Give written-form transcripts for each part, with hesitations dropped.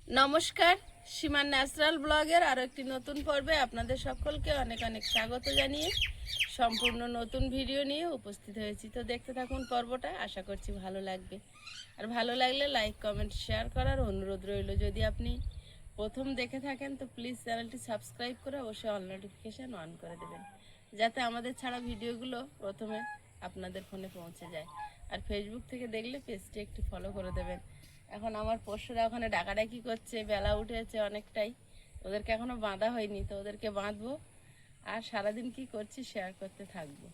নমস্কার, সীমার ন্যাচারাল ব্লগের আরও একটি নতুন পর্বে আপনাদের সকলকে অনেক অনেক স্বাগত জানিয়ে সম্পূর্ণ নতুন ভিডিও নিয়ে উপস্থিত হয়েছি। তো দেখতে থাকুন পর্বটা, আশা করছি ভালো লাগবে। আর ভালো লাগলে লাইক কমেন্ট শেয়ার করার অনুরোধ রইল। যদি আপনি প্রথম দেখে থাকেন তো প্লিজ চ্যানেলটি সাবস্ক্রাইব করে অবশ্যই অল নোটিফিকেশান অন করে দেবেন, যাতে আমাদের ছাড়া ভিডিওগুলো প্রথমে আপনাদের ফোনে পৌঁছে যায়। আর ফেসবুক থেকে দেখলে পেজটি একটু ফলো করে দেবেন। এখন আমার পশুরা ওখানে ডাকাডাকি করছে, বেলা উঠেছে অনেকটাই, ওদেরকে এখনো বাঁধা হয়নি, তো ওদেরকে বাঁধবো আর সারাদিন কি করছি শেয়ার করতে থাকবো।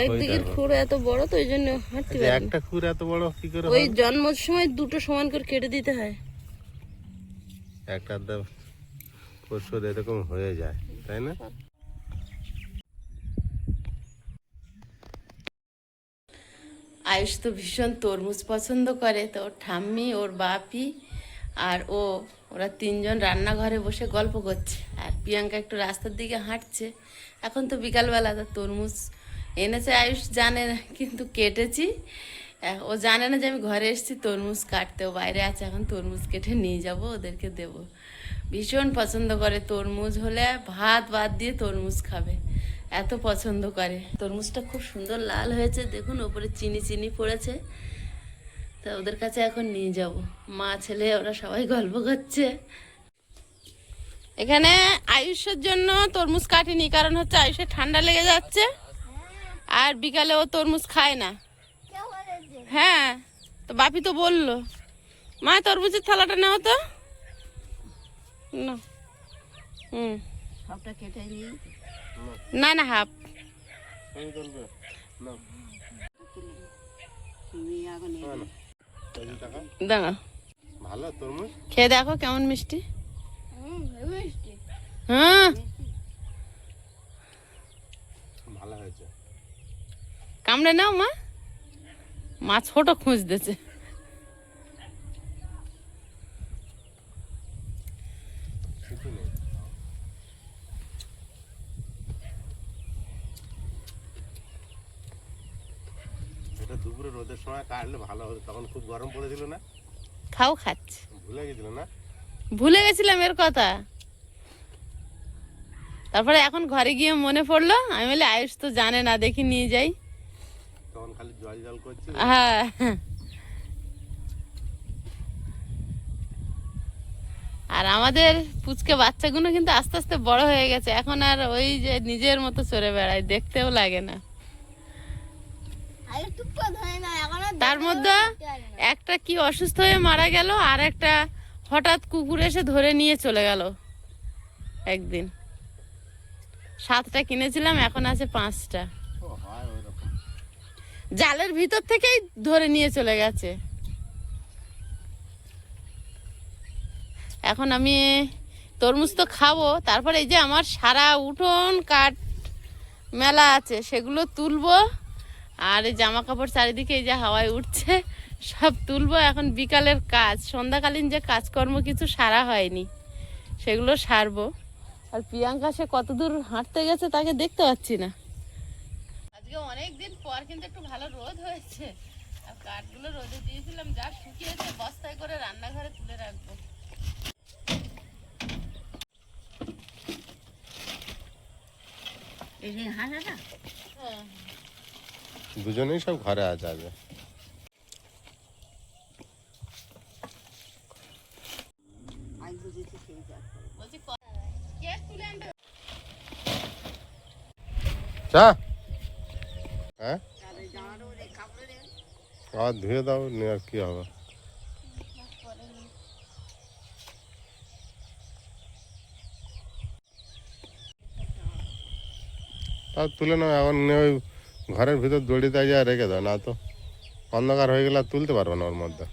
একদিকের খুঁড় এত বড় তো ওই জন্য হাঁটতে পারি। একটা খুর এত বড় কি করে ওই জন্মের সময় দুটো সমান করে কেটে দিতে হয়। একটা পশু এরকম হয়ে যায়, তাই না? আয়ুষ তো ভীষণ তরমুজ পছন্দ করে, তো ওর ঠাম্মি, ওর বাপি আর ওরা তিনজন রান্নাঘরে বসে গল্প করছে, আর প্রিয়াঙ্কা একটু রাস্তার দিকে হাঁটছে। এখন তো বিকালবেলা, তো তরমুজ এনেছে আয়ুষ জানে না, কিন্তু কেটেছি। ও জানে না যে আমি ঘরে এসেছি তরমুজ কাটতে, ও বাইরে আছে, এখন তরমুজ কেটে নিয়ে যাব, ওদেরকে দেব। ভীষণ পছন্দ করে তরমুজ হলে ভাত বাদ দিয়ে তরমুজ খাবে, এত পছন্দ করে। তরমুজটা খুব সুন্দর লাল হয়েছে, দেখুন ওপরে চিনি চিনি পড়েছে। তা ওদের কাছে এখন নিয়ে যাব, মা ছেলে ওরা সবাই গল্প করছে। এখানে আয়ুষের জন্য তরমুজ কাটিনি, কারণ হচ্ছে আয়ুষের ঠান্ডা লেগে যাচ্ছে, আর বিকালে ও তরমুজ খায় না। হ্যাঁ, তো বাপি তো বললো, মা তরমুজের থালাটা নাও তো। না, সবটা কেটে নিই। না না, হাফ দাঁড়া, ভালো তরমুজ খেয়ে দেখো কেমন মিষ্টি। হ্যাঁ, ভালো হয়েছে। কামড়ে নাও মা, মা ছোট খুঁজতেছে। কিছু নেই। এটা দুপুরে রোদের সময় কাটলে ভালো হতো, তখন খুব গরম পড়েছিল না? খাও, খাচ্ছে। ভুলে গেছিল না? ভুলে গেছিলাম এর কথা, তারপরে এখন ঘরে গিয়ে মনে পড়লো, আমি বলি আয়ুষ তো জানে না, দেখি নিয়ে যাই। তখন খালি জল জল করছিল। হ্যাঁ, আর আমাদের পুচকে বাচ্চাগুলো কিন্তু আস্তে আস্তে বড় হয়ে গেছে, এখন আর ওই যে নিজের মতো চড়ে বেড়ায়, দেখতেও লাগে না। তার মধ্যে একটা কি অসুস্থ হয়ে মারা গেল, আর একটা হঠাৎ কুকুর এসে ধরে নিয়ে চলে গেল একদিন। 7টা কিনেছিলাম, এখন আছে 5টা। জালের ভিতর থেকেই ধরে নিয়ে চলে গেছে। এখন আমি তরমুজ তো খাবো, তারপরে এই যে আমার সারা উঠোন কাঠ মেলা আছে, সেগুলো তুলবো। আর এই জামা কাপড় চারিদিকে এই যে হাওয়ায় উঠছে, সব তুলবো। এখন বিকালের কাজ, সন্ধ্যাকালীন যে কাজকর্ম কিছু সারা হয়নি, সেগুলো সারবো। আর প্রিয়াঙ্কা সে কত দূর হাঁটতে গেছে তাকে দেখতে পাচ্ছি না। আজকে অনেক দিন পর কিন্তু একটু ভালো রোদ হয়েছে, আর কাঠগুলো রোদে দিয়েছিলাম, যা শুকিয়েছে বস্তায় করে রান্নাঘরে তুলে রাখবো। হ্যাঁ, দুজনেই সব ঘরে আছে আজ। বলছি কেক তুলে আনবে। চা, হ্যাঁ আর ধুয়ে দাও, নিয়ে আর কি হবে। তাও তুলে নাও এখন, নিয়ে ওই ঘরের ভিতর দড়িতে যা রেখে দাও, না তো অন্ধকার হয়ে গেলে আর তুলতে পারবে না ওর মধ্যে।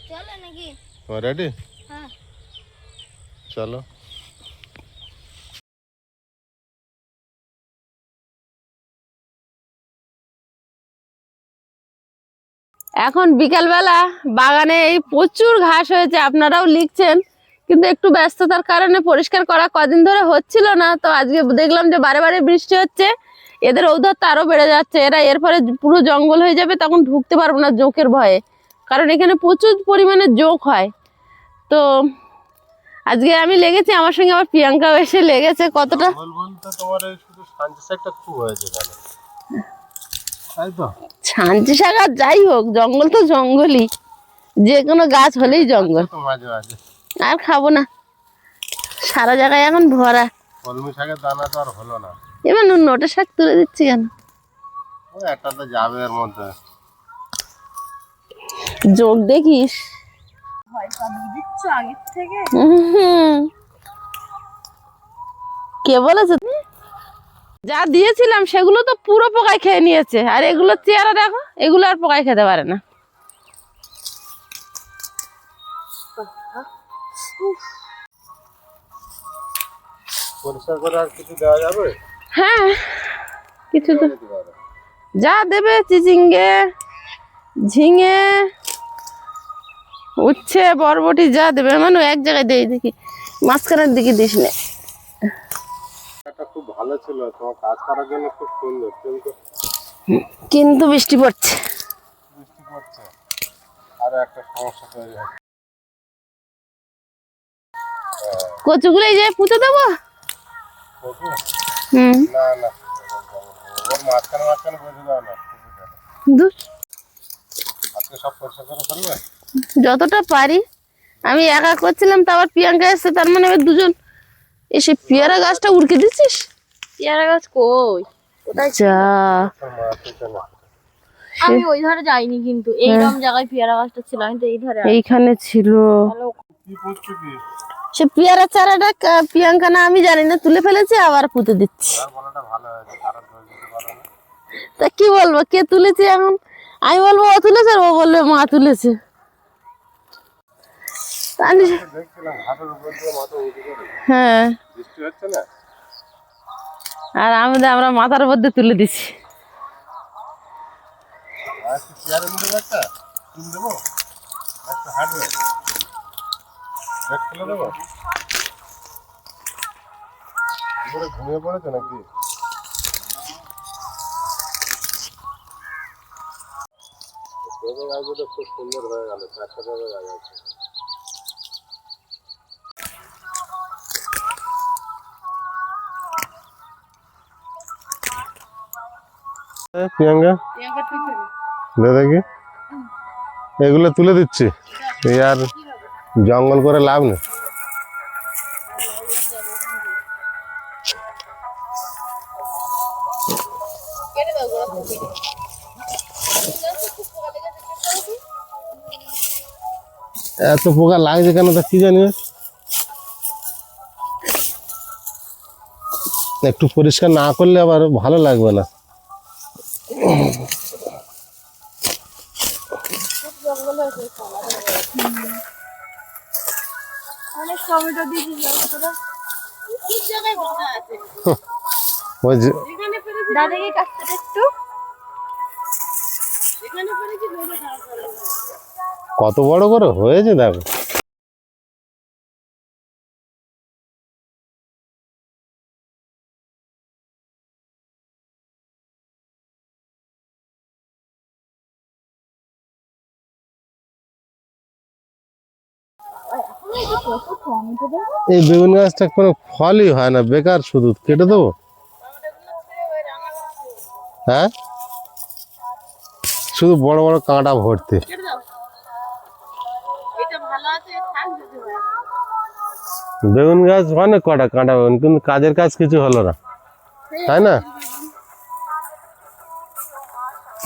চলো নাকি? তোমার রেডি? হ্যাঁ। চলো। এখন বিকালবেলা বাগানে এই প্রচুর ঘাস হয়েছে, আপনারাও লিখছেন, কিন্তু একটু ব্যস্ততার কারণে পরিষ্কার করা কদিন ধরে হচ্ছিল না। তো আজকে দেখলাম যে বারে বারে বৃষ্টি হচ্ছে, এদের ঔদ্ধত্য আরো বেড়ে যাচ্ছে। এরা এরপরে পুরো জঙ্গল হয়ে যাবে, তখন ঢুকতে পারবো না জোঁকের ভয়ে, কারণ এখানে প্রচুর পরিমাণে জোঁক হয়। তো আজকে আমি লেগেছি, আমার সঙ্গে আবার প্রিয়াঙ্কাও এসে লেগেছে। কতটা বলতে তোমার এই শুধু শান্তি শাকটা খুব হয়েছে কেন, তাই তো? ছাঞ্চি শাক আর যাই হোক, জঙ্গল তো জঙ্গলই, যে কোনো গাছ হলেই জঙ্গল। তো মাঝে মাঝে আর খাবো না, সারা জায়গায় এখন ভরা। কলমি শাকের দানা তো আর হলো না। এবার নোটে শাক তুলে দিচ্ছি কেন? ওই একটা তো যাবে এর মধ্যে। যোগ দেখিস। কে বলেছে? যা দিয়েছিলাম সেগুলো তো পুরো পোকায় খেয়ে নিয়েছে, আর এগুলো চেহারা দেখো, এগুলো আর পোকায় খেতে পারে না। পরিষ্কার করে আর কিছু দেওয়া যাবে? হ্যাঁ, কিছু তো যা দেবে, চিচিঙ্গে, ঝিঙে, উচ্ছে, বরবটি যা দেবে, মানে এক জায়গায় দেই, দেখি মাঝখানের দিকে দিস না। এটা খুব ভালো ছিল, তোমার কাজ করার জন্য খুব সুন্দর, কিন্তু বৃষ্টি পড়ছে। বৃষ্টি পড়ছে আর একটা সমস্যা তৈরি হচ্ছে। কচুগুলো এই যে পুঁতে দেবো। কচু? হুম, না না, ওর মাঝখানে মাঝখানে বেঁধে দাও না। ধুস, আজকে সব পরিষ্কার করে ফেলবে? যতটা পারি। আমি একা করছিলাম, তো আবার প্রিয়াঙ্কা এসছে, তার মানে এবার দুজন এসে। পেয়ারা গাছটা উড়কে দিচ্ছিস? পেয়ারা গাছ কই? যা, আমি ওই ধারে যাইনি, কিন্তু এইরকম জায়গায় পেয়ারা গাছটা ছিল, আমি তো এই ধারে এইখানে ছিল। কি করছো কি? সে পেয়ারা চারাটা প্রিয়াঙ্কা না আমি জানি না, তুলে ফেলেছে, আবার পুঁতে দিচ্ছি। আর বলাটা ভালো হয়েছে, খারাপ হয়ে যেতে পারে না। তা কি বলবো, কে তুলেছে এখন? আমি বলবো ও তুলেছে, আর ও বলবে মা তুলেছে। দেখছিলাম ঘাটের উপর দিয়ে মাথা উঁচু করে, হ্যাঁ, বৃষ্টি হচ্ছে না। আর আমরা মাথার মধ্যে তুলে দিছি। আর একটু চেয়ারের মধ্যে একটা তুলে দেবো, একটু হাঁটবে, ব্যাগ ফেলে দেবো। এবারে ঘুমিয়ে পড়েছে নাকি? পেঁপে গাছগুলো খুব সুন্দর হয়ে গেল, চারটা পেঁপে গাছ আছে। প্রিয়াঙ্কা দে দেখি, এগুলো তুলে দিচ্ছি, এই আর জঙ্গল করে লাভ নেই। এত পোকা লাগছে কেন তা কি জানি, একটু পরিষ্কার না করলে আবার ভালো লাগবে না। অনেক টমেটো দিয়েছিস ওই যে দাদাকে কাটতে একটু। কত বড় করে হয়েছে দেখো। এই বেগুন গাছটা কোনো ফলই হয় না, বেকার, শুধু কেটে দেবো। হ্যাঁ, শুধু বড় বড় কাঁটা ভর্তি। বেগুন গাছ অনেক কটা কাঁটা বেগুন, কিন্তু কাজের কাজ কিছু হলো না, তাই না?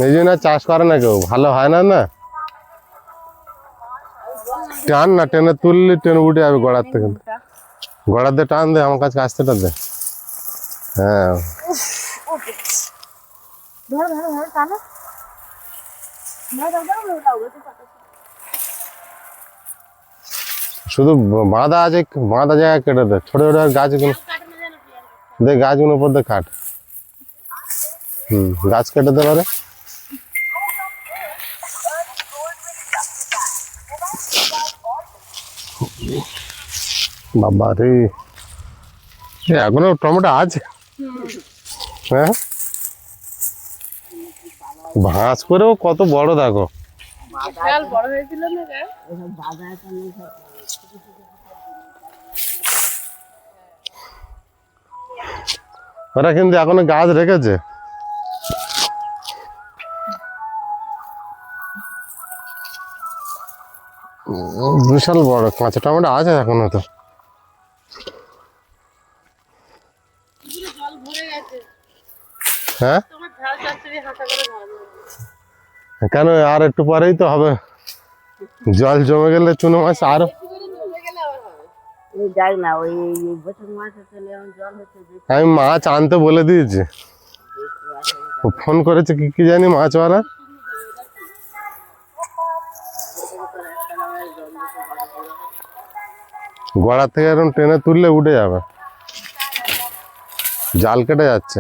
এই জন্য আর চাষ করে না কেউ, ভালো হয় না। না টান না, টেনে তুললে টেনে উঠে যাবে গোড়ার থেকে। গোড়ার দিয়ে টান দে, আমার কাছে আসতেটা দে। হ্যাঁ, শুধু বাঁধা আছে, বাঁধা জায়গা কেটে দে, ছোট ছোট গাছগুলো দে, গাছগুলোর উপর দিয়ে কাট। গাছ কেটে দে পারে। বাবা রে, এখনো টমেটো আছে? হ্যাঁ, ভাঁজ করেও কত বড় দেখো। বিশাল বড় হয়েছিল না গাছ? ওরা কিন্তু এখনো গাছ রেখেছে। বিশাল বড় কাঁচা টমেটো আছে এখনো তো। জল ভরে গেছে, হ্যাঁ, তোমার ঝাল চচ্চড়ি হাঁটা করে ভালো। কেন আর একটু পরেই তো হবে, জল জমে গেলে চুনো মাছ আরো। যাই না, ওই বছর মাস চলে এখন জল হচ্ছে, আমি মাছ আনতে বলে দিয়েছি, ও ফোন করেছে কি কি জানি মাছওয়ালা, গড়া থেকে এরকম টেনে তুললে উঠে যাবে, জাল কেটে যাচ্ছে।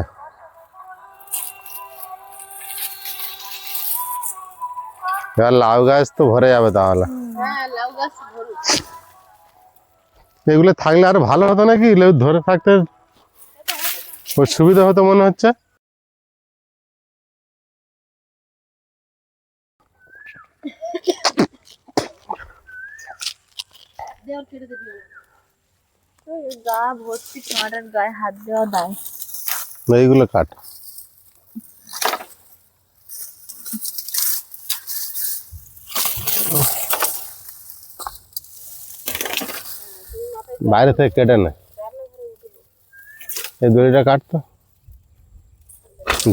এবার লাউ গাছ তো ভরে যাবে তাহলে। হ্যাঁ, লাউ গাছ ভরুক। এগুলো থাকলে আরো ভালো হতো নাকি, লেবু ধরে থাকতে ওর সুবিধা হতো মনে হচ্ছে। গা ভর্তি টমাটার গায়ে হাত দেওয়া দায়। এইগুলো কাট। বাইরে থেকে কেটে নেয়, এই দড়িটা কাটতো,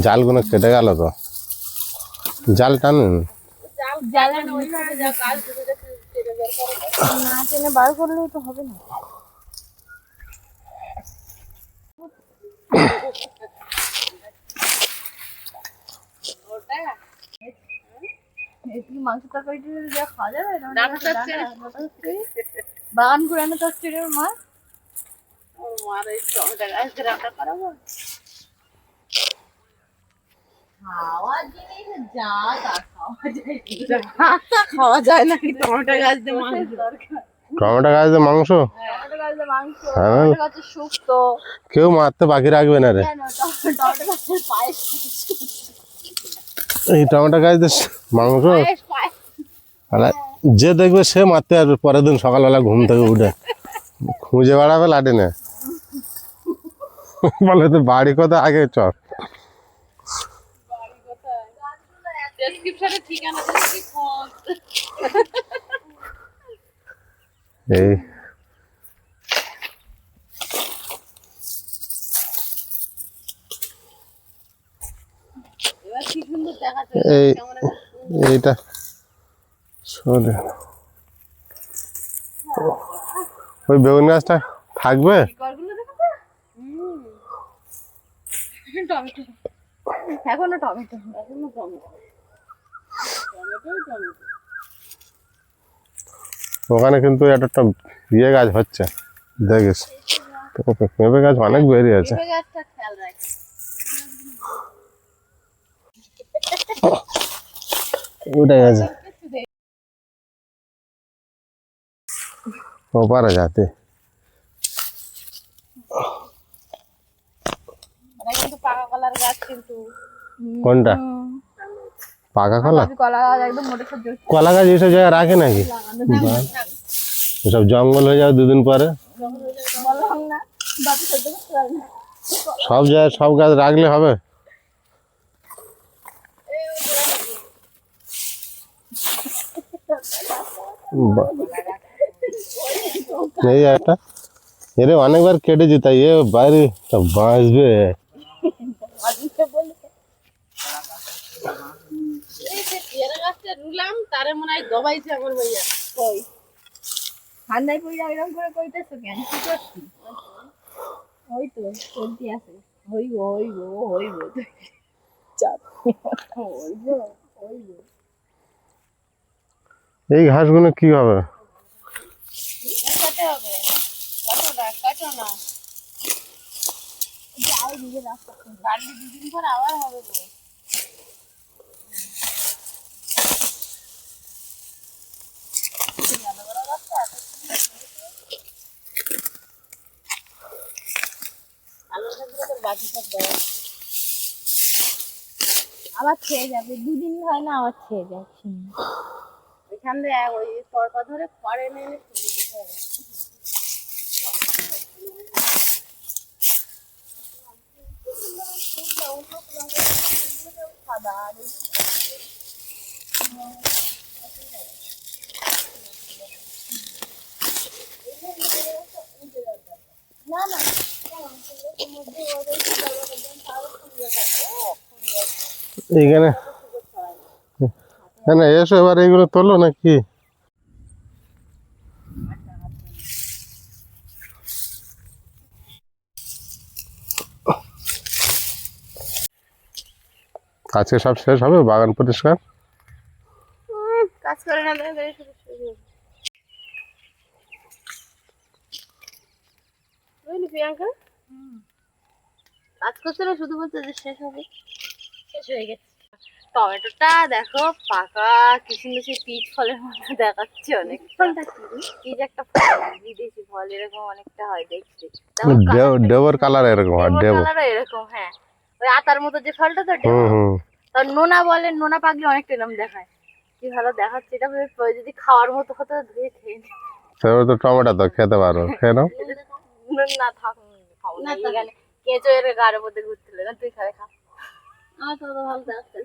জালগুলো কেটে গেল তো, জাল টানুন। জালের ওইভাবে যা গাছ ঢুকে গেছে, কেটে বের করো। না টেনে বার করলেও তো হবে না। এই মাংস তরকারিটা যা খাওয়া যাবে না, ডাঁটা চচ্চড়ি। বাগান ঘুরানো চচ্চড়ি মাছ। ওর মার এই টমেটো গাছ দিয়ে রান্না করাবো। খাওয়ার জিনিস যা তা খাওয়া যায়। খাওয়া যায় নাকি টমেটো গাছ দিয়ে মাংস? টমেটো গাছ দিয়ে মাংস, টমেটো গাছের মাংস, হ্যাঁ। টমেটো গাছের শুক্তো। কেউ মারতে বাকি রাখবে না রে। কেন টমেটো গাছের পায়েস? এই টমেটো গাছ দিয়ে মাংস, আলা, যে দেখবে সে মারতে আসবে পরের দিন সকালবেলা ঘুম থেকে উঠে, খুঁজে বেড়াবে লাঠি নে, বলে তো বাড়ি কোথায় আগে চল। ডেসক্রিপশনে ঠিকানা দিচ্ছি, খোঁজ। এই এবার কি সুন্দর দেখাচ্ছে, এই কেমন একটা এইটা সরে, ওই বেগুন গাছটা থাকবে। করগুলো দেখো তো। টমেটো, এখনো টমেটো। এখনো টমেটো, টমেটোই টমেটো। ওখানে কিন্তু একটা ইয়ে গাছ হচ্ছে, দেখিস পেঁপে গাছ অনেক বেরিয়েছে। পেঁপে গাছটা খেয়াল রাখ। উঠে গেছে ওপারে যাতে। এটা কিন্তু পাকা কলার গাছ কিন্তু। কোনটা পাকা কলা? কলা গাছ একদম মোটে সহ্য। কলা গাছ এইসব জায়গায় রাখে নাকি? এসব জঙ্গল হয়ে যাবে দুদিন পরে। বললাম না বাপি সহ্য করতে পারে না। সব জায়গায় সব গাছ রাখলে হবে? এই একটা এরে অনেকবার কেটেছি, তাই এ বাইরে বাঁচবে। এই যে পেয়ারা গাছটা রুলাম, তারে মনে হয় দবাইছে আমার ভাইয়া। কই ঠান্ডায় পড়ে এরকম করে কইতেছো কেন? কি করছিস? ওই তো চলতি আছে। হইব হইব হইব চাপ হইব হইব। এই ঘাসগুলো কি হবে? কাটতে হবে, কাটো না, কাটো না। যাও নিজে রাস্তা। বাড়লি দুদিন পর আবার হবে গো। বাকি সব দেওয়া আবার ছেড়ে যাবে, দুদিন হয় না আবার ছেড়ে যায় শিম। এখান দিয়ে ওই তরপা ধরে খড় এনে এনে তুলে দিতে হবে। এইখানে না এসো এবার এইগুলো তোলো নাকি? আজকে সব শেষ হবে বাগান পরিষ্কার? কাজ করে না দাঁড়িয়ে দাঁড়িয়ে শুধু শুধু বুঝলি প্রিয়াঙ্কা, কাজ করছে না শুধু বলতে যে শেষ হবে। শেষ হয়ে গেছে। টমেটোটা দেখো পাকা কি সুন্দর, সেই পিচ ফলের মতো দেখাচ্ছে অনেক। ফলটা কি যে একটা ফল, বিদেশি ফল, এরকম অনেকটা হয় দেখতে। ডেবর কালার এরকম হয়, ডেবর কালারও এরকম, হ্যাঁ ওই আতার মতো যে ফলটা তো হুম ডেবো। হুম। তার নোনা বলে, নোনা পাকলে অনেকটা এরকম দেখায়। কি ভালো দেখাচ্ছে এটা, যদি খাওয়ার মতো হতো ধুয়ে খেয়ে নি। তারপরে তো টমেটো তো খেতে পারো, খেয়ে নাও। না থাক, খাও না, এখানে কেঁচো এর গাড়ের মধ্যে ঘুরছিল না, তুই খাবে খা। আমার তো ভালো লাগছে।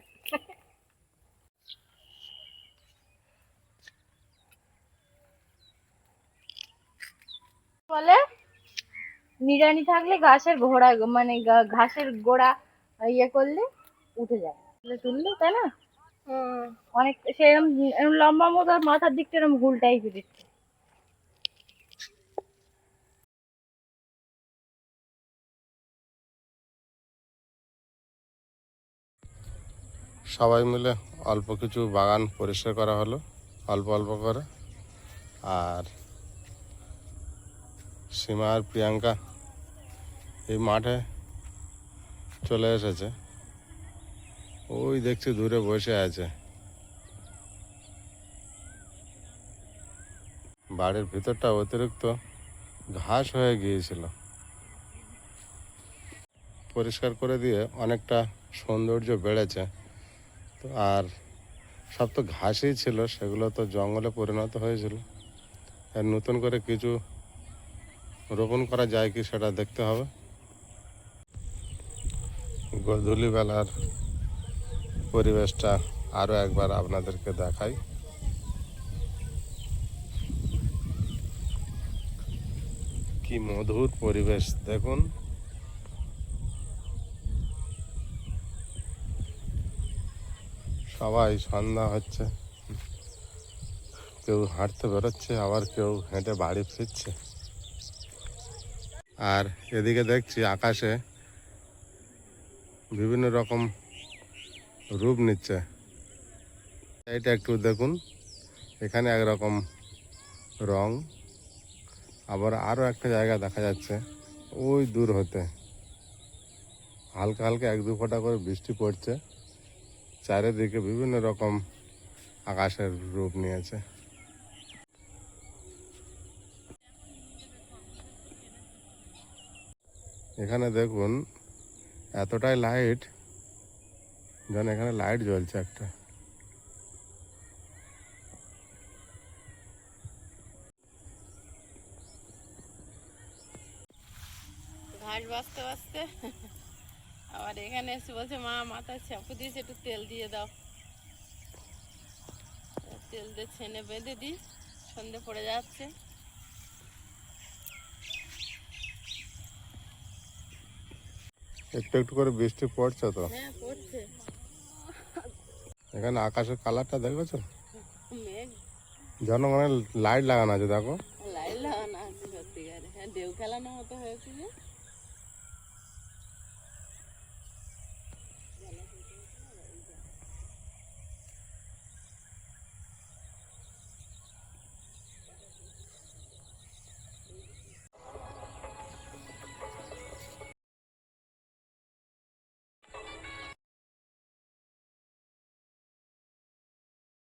বলে নিড়ানি থাকলে ঘাসের ঘোড়া, মানে ঘাসের গোড়া ইয়ে করলে উঠে যায়, তুললে তাই না? অনেক সেরকম লম্বা মতো, আর মাথার দিকটা এরকম ভুল টাইপের দিচ্ছে। সবাই মিলে অল্প কিছু বাগান পরিষ্কার করা হলো, অল্প অল্প করে। আর সীমা আর প্রিয়াঙ্কা এই মাঠে চলে এসেছে, ওই দেখছি দূরে বসে আছে। বাড়ির ভিতরটা অতিরিক্ত ঘাস হয়ে গিয়েছিল, পরিষ্কার করে দিয়ে অনেকটা সৌন্দর্য বেড়েছে। তো আর সব তো ঘাসই ছিল, সেগুলো তো জঙ্গলে পরিণত হয়েছিল। আর নতুন করে কিছু রোপণ করা যায় কি সেটা দেখতে হবে। গোধূলি বেলার পরিবেশটা আরও একবার আপনাদেরকে দেখাই। কি মধুর পরিবেশ দেখুন। সবাই সন্ধ্যা হচ্ছে, কেউ হাঁটতে বেরোচ্ছে, আবার কেউ হেঁটে বাড়ি ফিরছে। আর এদিকে দেখছি আকাশে বিভিন্ন রকম রূপ নিচ্ছে। এইটা একটু দেখুন, এখানে একরকম রং, আবার আরও একটা জায়গা দেখা যাচ্ছে ওই দূর হতে হালকা হালকা এক দু ফোঁটা করে বৃষ্টি পড়ছে। চারিদিকে বিভিন্ন রকম আকাশের রূপ নিয়েছে। এখানে দেখুন এতটাই লাইট, যেন এখানে লাইট জ্বলছে একটা। ঘাস বাঁচতে বাঁচতে আবার এখানে এসে বলছে মা মাথায় শ্যাম্পু দিয়েছে, একটু তেল দিয়ে দাও। তেল দিয়ে ছেনে বেঁধে দিই, সন্ধে পড়ে যাচ্ছে। একটু একটু করে বৃষ্টি পড়ছে তো। হ্যাঁ পড়ছে। এখানে আকাশের কালারটা দেখেছো, মেঘ। যেন মানে লাইট লাগানো আছে দেখো।